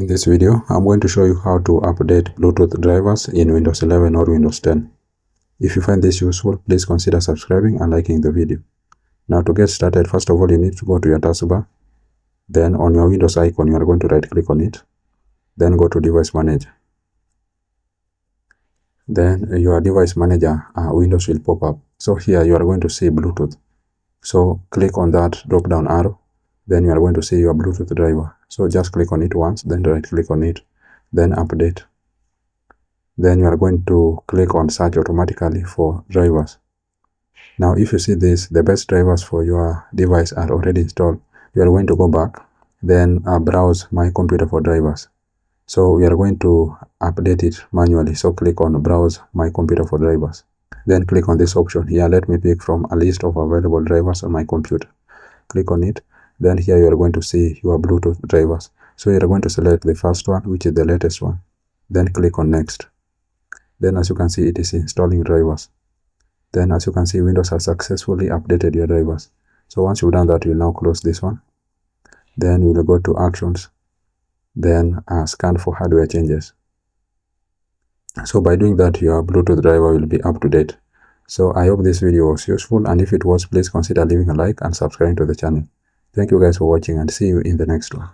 In this video, I'm going to show you how to update Bluetooth drivers in Windows 11 or Windows 10. If you find this useful, please consider subscribing and liking the video. Now to get started, first of all, you need to go to your taskbar. Then on your Windows icon, you are going to right click on it. Then go to Device Manager. Then your Device Manager Windows will pop up. So here you are going to see Bluetooth. So click on that drop down arrow. Then you are going to see your Bluetooth driver. So just click on it once, then right click on it, then update. Then you are going to click on search automatically for drivers. Now if you see this, the best drivers for your device are already installed. You are going to go back, then browse my computer for drivers. So we are going to update it manually. So click on browse my computer for drivers. Then click on this option here. Let me pick from a list of available drivers on my computer. Click on it. Then here you are going to see your Bluetooth drivers. So you are going to select the first one, which is the latest one. Then click on next. Then as you can see, it is installing drivers. Then as you can see, Windows has successfully updated your drivers. So once you've done that, you will now close this one. Then you will go to actions. Then scan for hardware changes. So by doing that, your Bluetooth driver will be up to date. So I hope this video was useful, and if it was, please consider leaving a like and subscribing to the channel. Thank you guys for watching, and see you in the next one.